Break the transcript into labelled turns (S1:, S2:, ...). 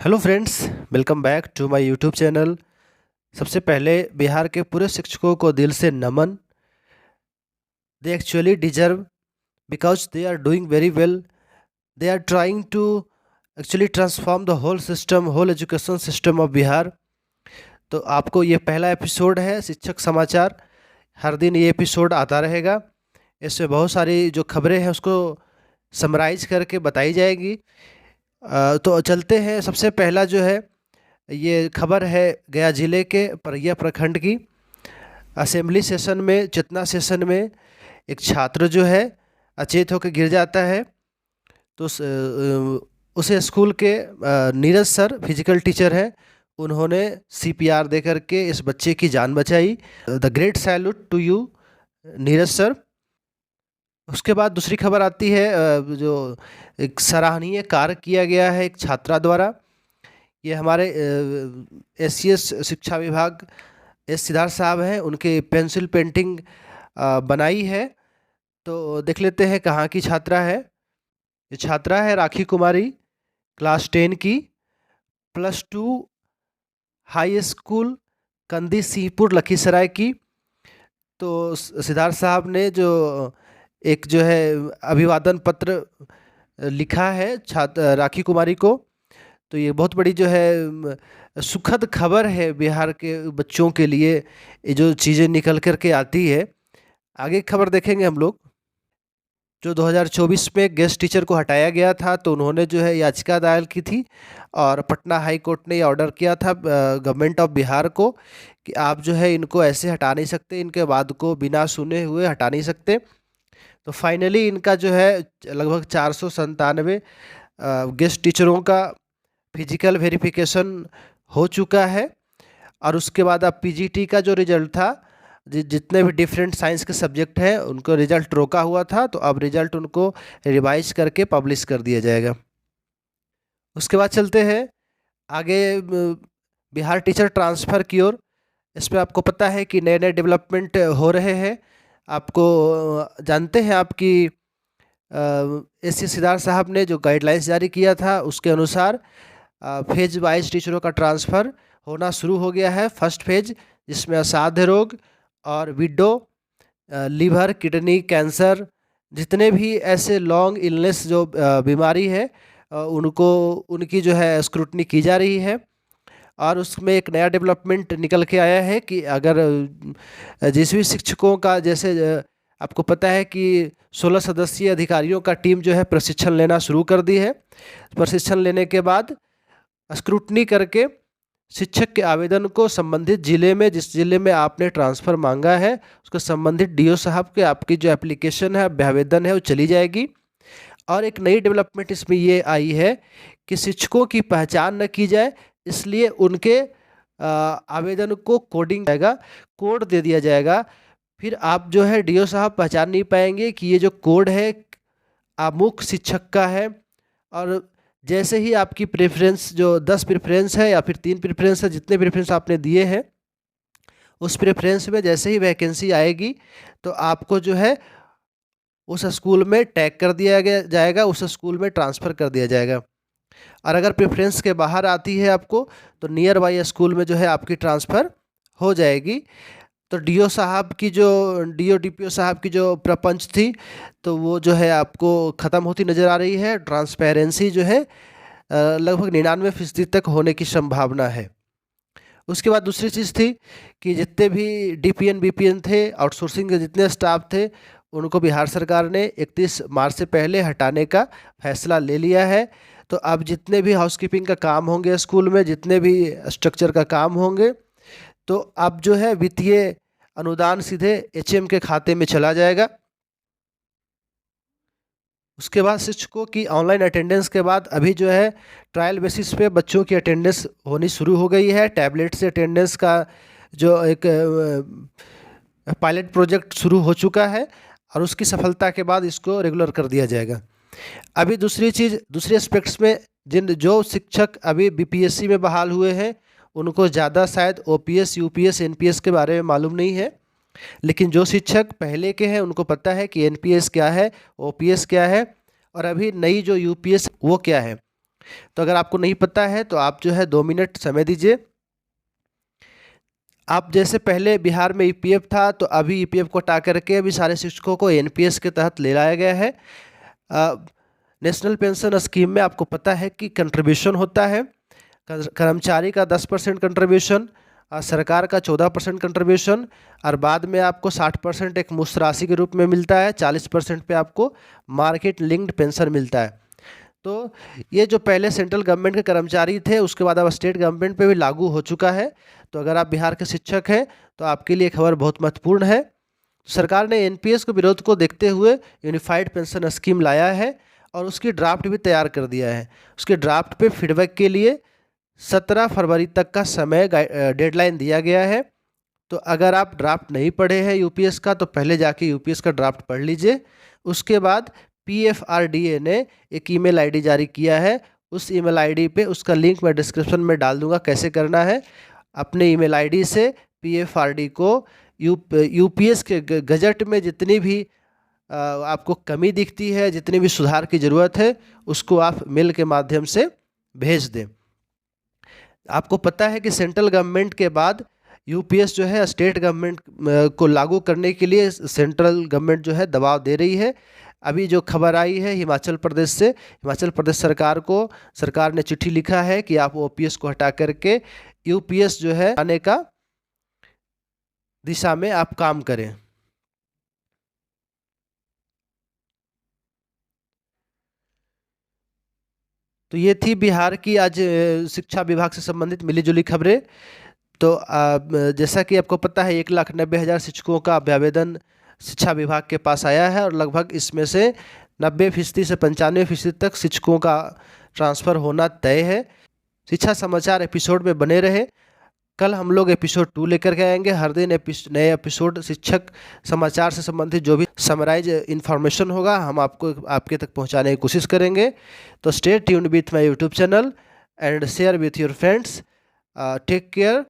S1: Hello friends, welcome back to my YouTube channel. सबसे पहले बिहार के पूरे शिक्षकों को दिल से नमन। They actually deserve because they are doing very well. They are trying to actually transform the whole system, whole education system of Bihar. तो आपको ये पहला एपिसोड है शिक्षक समाचार। हर दिन ये एपिसोड आता रहेगा। इसमें बहुत सारी जो खबरें हैं उसको समराइज करके बताई जाएगी। तो चलते हैं। सबसे पहला जो है ये खबर है गया जिले के परैया प्रखंड की। असेंबली सेशन में, चेतना सेशन में एक छात्र जो है अचेत होकर गिर जाता है। तो उसे स्कूल के नीरज सर फिजिकल टीचर हैं, उन्होंने सीपीआर दे करके इस बच्चे की जान बचाई। The great salute to you Neeraj sir. उसके बाद दूसरी खबर आती है जो एक सराहनीय कार्य किया गया है एक छात्रा द्वारा। ये हमारे एससीएस शिक्षा विभाग एस सिद्धार्थ साहब हैं, उनके पेंसिल पेंटिंग बनाई है। तो देख लेते हैं कहाँ की छात्रा है। ये छात्रा है राखी कुमारी, क्लास 10 की, +2 हाई स्कूल कंदी सिंहपुर लखीसराय की। तो सिद्धार्थ साहब ने जो एक जो है अभिवादन पत्र लिखा है छात्र राखी कुमारी को। तो ये बहुत बड़ी जो है सुखद खबर है बिहार के बच्चों के लिए, ये जो चीज़ें निकल कर के आती है। आगे खबर देखेंगे हम लोग। जो 2024 में गेस्ट टीचर को हटाया गया था, तो उन्होंने जो है याचिका दायर की थी और पटना हाई कोर्ट ने ये ऑर्डर किया था गवर्नमेंट ऑफ बिहार को कि आप जो है इनको ऐसे हटा नहीं सकते, इनके बाद को बिना सुने हुए हटा नहीं सकते। तो फाइनली इनका जो है लगभग 497 गेस्ट टीचरों का फिजिकल वेरिफिकेशन हो चुका है। और उसके बाद अब पीजीटी का जो रिजल्ट था, जितने भी डिफरेंट साइंस के सब्जेक्ट हैं उनको रिजल्ट रोका हुआ था, तो अब रिजल्ट उनको रिवाइज करके पब्लिश कर दिया जाएगा। उसके बाद चलते हैं आगे बिहार टीचर ट्रांसफ़र की ओर। इस पर आपको पता है कि नए नए डेवलपमेंट हो रहे हैं। आपको जानते हैं आपकी एस सी सिद्धार्थ साहब ने जो गाइडलाइंस जारी किया था उसके अनुसार फेज वाइज टीचरों का ट्रांसफ़र होना शुरू हो गया है। फर्स्ट फेज जिसमें असाध्य रोग और विडो, लीवर, किडनी, कैंसर, जितने भी ऐसे लॉन्ग इलनेस जो बीमारी है उनको उनकी जो है स्क्रूटनी की जा रही है। और उसमें एक नया डेवलपमेंट निकल के आया है कि अगर जिस भी शिक्षकों का, जैसे आपको पता है कि 16 सदस्यीय अधिकारियों का टीम जो है प्रशिक्षण लेना शुरू कर दी है। प्रशिक्षण लेने के बाद स्क्रूटनी करके शिक्षक के आवेदन को संबंधित जिले में, जिस जिले में आपने ट्रांसफ़र मांगा है उसको संबंधित डीओ साहब के आपकी जो एप्लीकेशन है, आवेदन है, वो चली जाएगी। और एक नई डेवलपमेंट इसमें ये आई है कि शिक्षकों की पहचान न की जाए, इसलिए उनके आवेदन को कोडिंग जाएगा, कोड दे दिया जाएगा। फिर आप जो है डीओ साहब पहचान नहीं पाएंगे कि ये जो कोड है अमुक शिक्षक का है। और जैसे ही आपकी प्रेफरेंस जो 10 प्रेफरेंस है या फिर 3 प्रेफरेंस है, जितने प्रेफरेंस आपने दिए हैं उस प्रेफरेंस में जैसे ही वैकेंसी आएगी तो आपको जो है उस स्कूल में टैग कर दिया गया जाएगा, उस स्कूल में ट्रांसफ़र कर दिया जाएगा। और अगर प्रेफरेंस के बाहर आती है आपको, तो नियर बाई स्कूल में जो है आपकी ट्रांसफ़र हो जाएगी। तो डीओ साहब की जो डीओ डीपीओ साहब की जो प्रपंच थी, तो वो जो है आपको ख़त्म होती नज़र आ रही है। ट्रांसपेरेंसी जो है लगभग 99% तक होने की संभावना है। उसके बाद दूसरी चीज़ थी कि जितने भी डीपीएन बीपीएन थे, आउटसोर्सिंग के जितने स्टाफ थे, उनको बिहार सरकार ने 31 मार्च से पहले हटाने का फैसला ले लिया है। तो अब जितने भी हाउसकीपिंग का काम होंगे स्कूल में, जितने भी स्ट्रक्चर का काम होंगे, तो अब जो है वित्तीय अनुदान सीधे एचएम के खाते में चला जाएगा। उसके बाद शिक्षकों की ऑनलाइन अटेंडेंस के बाद अभी जो है ट्रायल बेसिस पे बच्चों की अटेंडेंस होनी शुरू हो गई है। टैबलेट से अटेंडेंस का जो एक पायलट प्रोजेक्ट शुरू हो चुका है और उसकी सफलता के बाद इसको रेगुलर कर दिया जाएगा। अभी दूसरी चीज़, दूसरे एस्पेक्ट्स में जो शिक्षक अभी बीपीएससी में बहाल हुए हैं उनको ज़्यादा शायद ओपीएस, यूपीएस, एनपीएस के बारे में मालूम नहीं है। लेकिन जो शिक्षक पहले के हैं उनको पता है कि एनपीएस क्या है, ओपीएस क्या है और अभी नई जो यूपीएस वो क्या है। तो अगर आपको नहीं पता है तो आप जो है 2 मिनट समय दीजिए। आप जैसे पहले बिहार में ईपीएफ था, तो अभी ईपीएफ को हटा करके अभी सारे शिक्षकों को एनपीएस के तहत ले लाया गया है। नेशनल पेंशन स्कीम में आपको पता है कि कंट्रीब्यूशन होता है, कर्मचारी का 10% कंट्रीब्यूशन, सरकार का 14% कंट्रीब्यूशन, और बाद में आपको 60% एक मुश्त राशि के रूप में मिलता है, 40% पे आपको मार्केट लिंक्ड पेंशन मिलता है। तो ये जो पहले सेंट्रल गवर्नमेंट के कर्मचारी थे, उसके बाद अब स्टेट गवर्नमेंट पे भी लागू हो चुका है। तो अगर आप बिहार के शिक्षक हैं तो आपके लिए खबर बहुत महत्वपूर्ण है। सरकार ने एनपीएस के विरोध को देखते हुए यूनिफाइड पेंशन स्कीम लाया है और उसकी ड्राफ्ट भी तैयार कर दिया है। उसके ड्राफ्ट पे फीडबैक के लिए 17 फरवरी तक का समय डेडलाइन दिया गया है। तो अगर आप ड्राफ्ट नहीं पढ़े हैं यूपीएस का, तो पहले जाके यूपीएस का ड्राफ्ट पढ़ लीजिए। उसके बाद पीएफआरडीए ने एक ईमेल आईडी जारी किया है, उस ईमेल आईडी पे उसका लिंक मैं डिस्क्रिप्शन में डाल दूंगा कैसे करना है। अपने ईमेल आईडी से पीएफआरडी को यूपीएस के गजट में जितनी भी आपको कमी दिखती है, जितनी भी सुधार की ज़रूरत है, उसको आप मेल के माध्यम से भेज दें। आपको पता है कि सेंट्रल गवर्नमेंट के बाद यूपीएस जो है स्टेट गवर्नमेंट को लागू करने के लिए सेंट्रल गवर्नमेंट जो है दबाव दे रही है। अभी जो खबर आई है हिमाचल प्रदेश से, हिमाचल प्रदेश सरकार ने चिट्ठी लिखा है कि आप ओपीएस को हटा करके यूपीएस जो है आने का दिशा में आप काम करें। तो ये थी बिहार की आज शिक्षा विभाग से संबंधित मिली-जुली खबरें। तो जैसा कि आपको पता है 1,90,000 शिक्षकों का अभ्यावेदन शिक्षा विभाग के पास आया है और लगभग इसमें से 90% से 95% तक शिक्षकों का ट्रांसफ़र होना तय है। शिक्षा समाचार एपिसोड में बने रहे। कल हम लोग एपिसोड 2 लेकर के आएंगे। हर दिन नए एपिसोड शिक्षक समाचार से संबंधित जो भी समराइज इन्फॉर्मेशन होगा हम आपको आपके तक पहुंचाने की कोशिश करेंगे। तो stay tuned with my YouTube channel and share with your friends. Take care.